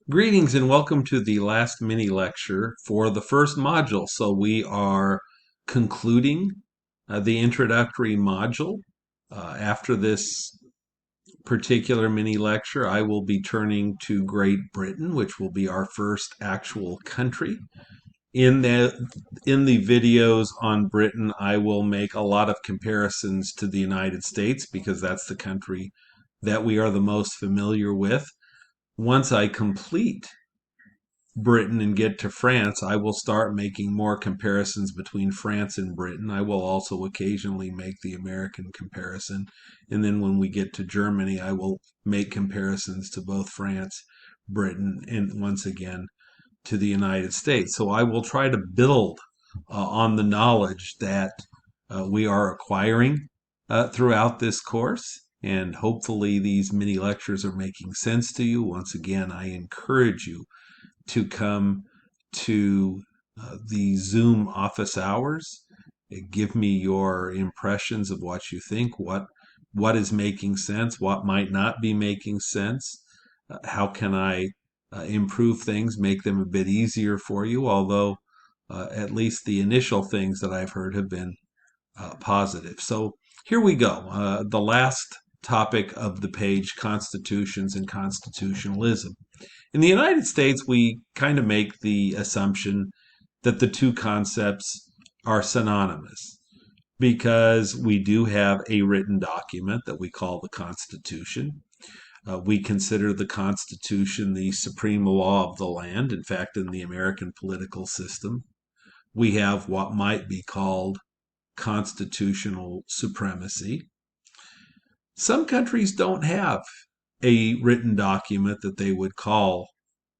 Greetings and welcome to the last mini lecture for the first module. So we are concluding the introductory module. After this particular mini lecture, I will be turning to Great Britain, which will be our first actual country. In the videos on Britain, I will make a lot of comparisons to the United States because that's the country that we are the most familiar with. Once I complete Britain and get to France, I will start making more comparisons between France and Britain. I will also occasionally make the American comparison. And then when we get to Germany, I will make comparisons to both France, Britain, and once again to the United States. So I will try to build on the knowledge that we are acquiring throughout this course. And hopefully these mini lectures are making sense to you. Once again, I encourage you to come to the Zoom office hours. Give me your impressions of what you think, what is making sense, what might not be making sense. How can I improve things, make them a bit easier for you, although at least the initial things that I've heard have been positive. So here we go. The last topic of the page, constitutions and constitutionalism. In the United States, we kind of make the assumption that the two concepts are synonymous because we do have a written document that we call the Constitution. We consider the Constitution the supreme law of the land. In fact, in the American political system, we have what might be called constitutional supremacy. Some countries don't have a written document that they would call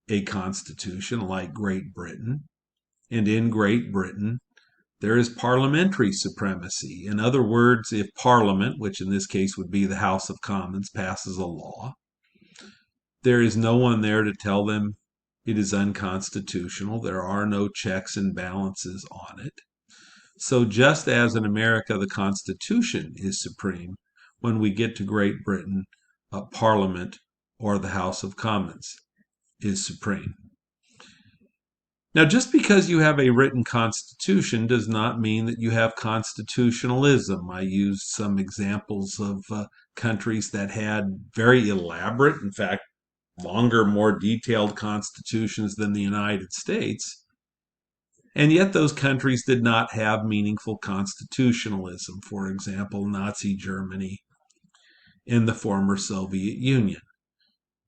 a constitution, like Great Britain. And in Great Britain, there is parliamentary supremacy. In other words, if Parliament, which in this case would be the House of Commons, passes a law, there is no one there to tell them it is unconstitutional. There are no checks and balances on it. So just as in America the Constitution is supreme, when we get to Great Britain, Parliament or the House of Commons is supreme. Now, just because you have a written constitution does not mean that you have constitutionalism. I used some examples of countries that had very elaborate, in fact, longer, more detailed constitutions than the United States. And yet those countries did not have meaningful constitutionalism. For example, Nazi Germany and the former Soviet Union.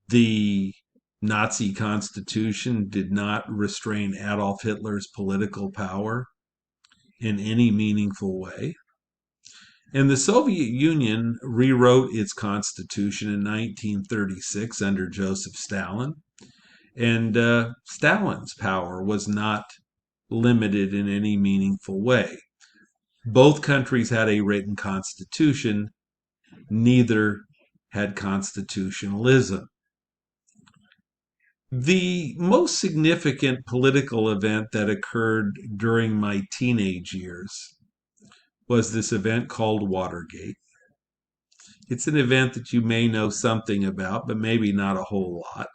The Nazi Constitution did not restrain Adolf Hitler's political power in any meaningful way. And the Soviet Union rewrote its constitution in 1936 under Joseph Stalin. And Stalin's power was not limited in any meaningful way. Both countries had a written constitution, neither had constitutionalism. The most significant political event that occurred during my teenage years was this event called Watergate. It's an event that you may know something about, but maybe not a whole lot.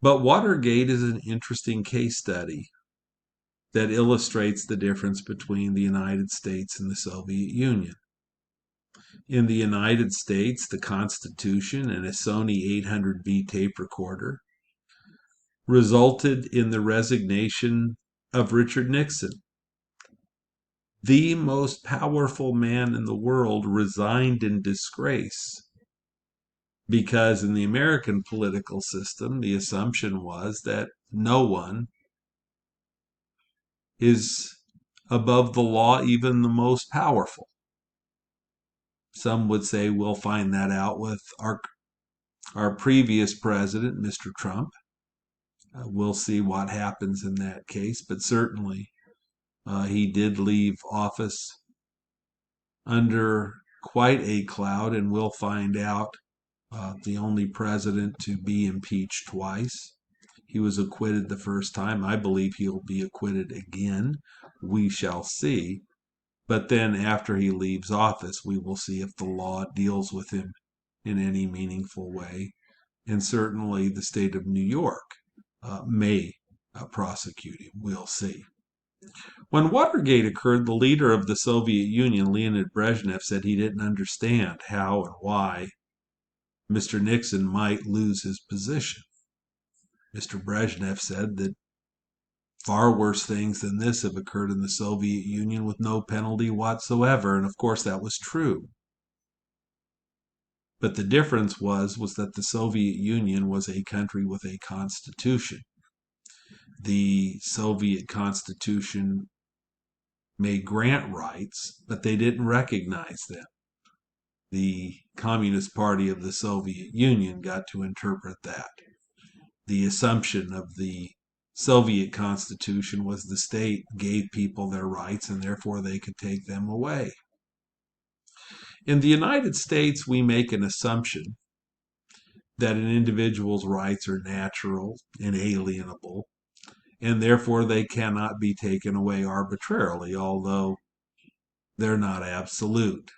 But Watergate is an interesting case study that illustrates the difference between the United States and the Soviet Union. In the United States, the Constitution and a Sony 800V tape recorder resulted in the resignation of Richard Nixon. The most powerful man in the world resigned in disgrace because in the American political system, the assumption was that no one is above the law, even the most powerful. Some would say we'll find that out with our previous president, Mr. Trump. We'll see what happens in that case, but certainly he did leave office under quite a cloud, and we'll find out the only president to be impeached twice. He was acquitted the first time. I believe he'll be acquitted again. We shall see. But then after he leaves office, we will see if the law deals with him in any meaningful way. and certainly the state of New York may prosecute him. We'll see. When Watergate occurred, the leader of the Soviet Union, Leonid Brezhnev, said he didn't understand how and why Mr. Nixon might lose his position. Mr. Brezhnev said that far worse things than this have occurred in the Soviet Union with no penalty whatsoever, and of course that was true. But the difference was that the Soviet Union was a country with a constitution. The Soviet constitution may grant rights, but they didn't recognize them. The Communist Party of the Soviet Union got to interpret that. The assumption of the Soviet Constitution was the state gave people their rights and therefore they could take them away. In the United States, we make an assumption that an individual's rights are natural, inalienable, and therefore they cannot be taken away arbitrarily, although they're not absolute.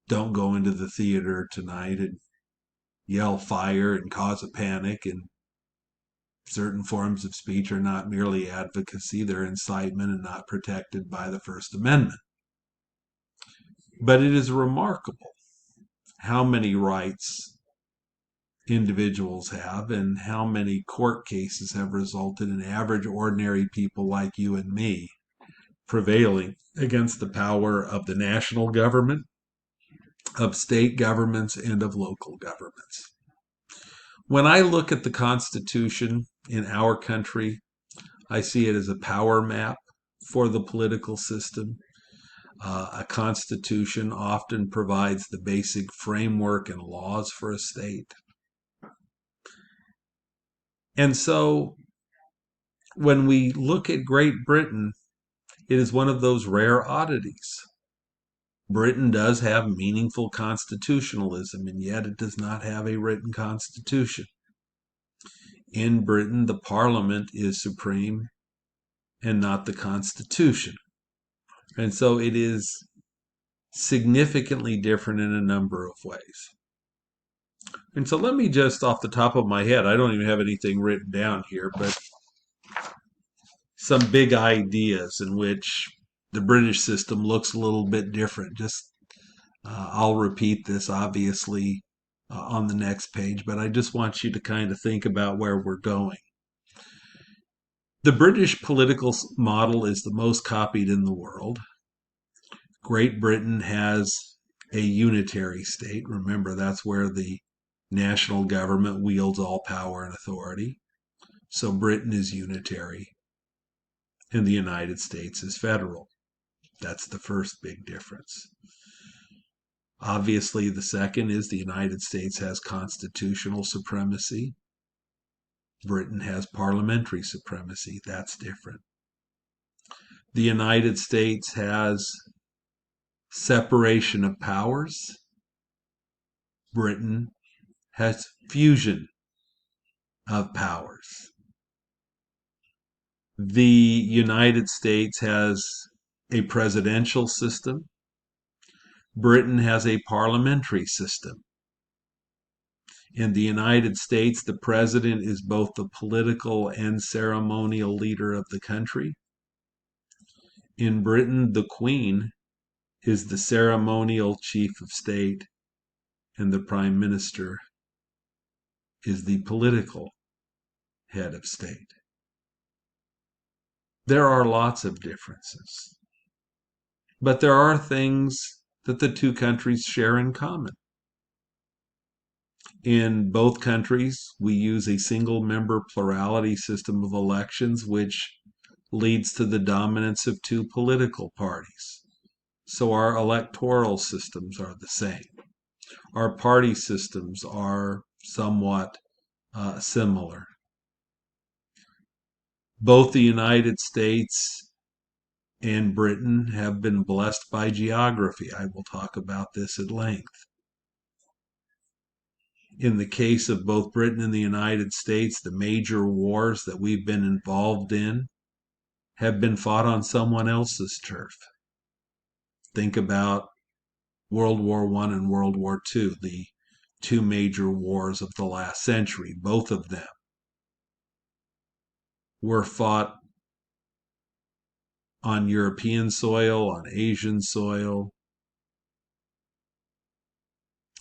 Don't go into the theater tonight and yell fire and cause a panic, and certain forms of speech are not merely advocacy, they're incitement and not protected by the First Amendment. But it is remarkable how many rights individuals have and how many court cases have resulted in average ordinary people like you and me prevailing against the power of the national government, of state governments, and of local governments. When I look at the Constitution in our country, I see it as a power map for the political system. A constitution often provides the basic framework and laws for a state. And so when we look at Great Britain, it is one of those rare oddities. Britain does have meaningful constitutionalism, and yet it does not have a written constitution. In Britain, the Parliament is supreme and not the Constitution. And so it is significantly different in a number of ways. And so let me just, off the top of my head, I don't even have anything written down here, but some big ideas in which the British system looks a little bit different. I'll repeat this, obviously, on the next page, but I just want you to kind of think about where we're going. The British political model is the most copied in the world. Great Britain has a unitary state. Remember, that's where the national government wields all power and authority. So Britain is unitary, and the United States is federal. That's the first big difference. Obviously, the second is the United States has constitutional supremacy. Britain has parliamentary supremacy. That's different. The United States has separation of powers. Britain has fusion of powers. The United States has a presidential system. Britain has a parliamentary system. In the United States, the president is both the political and ceremonial leader of the country. In Britain, the Queen is the ceremonial chief of state, and the Prime Minister is the political head of state. There are lots of differences, but there are things that the two countries share in common. In both countries, we use a single-member plurality system of elections, which leads to the dominance of two political parties. So our electoral systems are the same. Our party systems are somewhat similar. Both the United States and Britain have been blessed by geography. I will talk about this at length. In the case of both Britain and the United States, the major wars that we've been involved in have been fought on someone else's turf. Think about World War I and World War II, the two major wars of the last century. Both of them were fought on European soil, on Asian soil.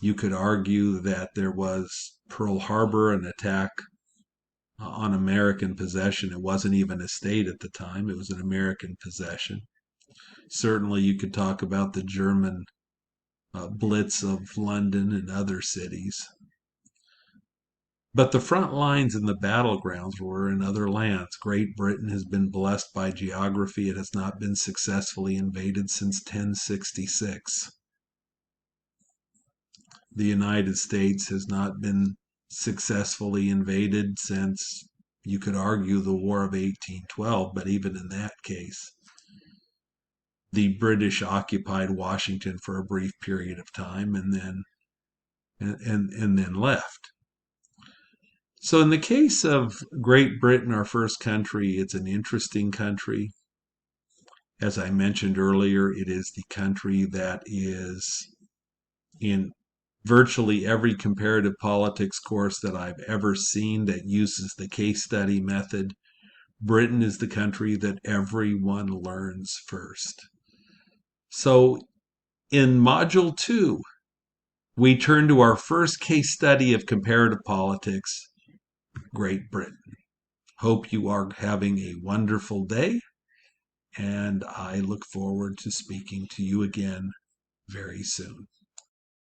You could argue that there was Pearl Harbor, an attack on American possession. It wasn't even a state at the time, it was an American possession. Certainly, you could talk about the German blitz of London and other cities. But the front lines and the battlegrounds were in other lands. Great Britain has been blessed by geography. It has not been successfully invaded since 1066. The United States has not been successfully invaded since, you could argue, the War of 1812, but even in that case, the British occupied Washington for a brief period of time and then left. So in the case of Great Britain, our first country, it's an interesting country. As I mentioned earlier, it is the country that is in virtually every comparative politics course that I've ever seen that uses the case study method. Britain is the country that everyone learns first. So in Module 2, we turn to our first case study of comparative politics, Great Britain. Hope you are having a wonderful day, and I look forward to speaking to you again very soon.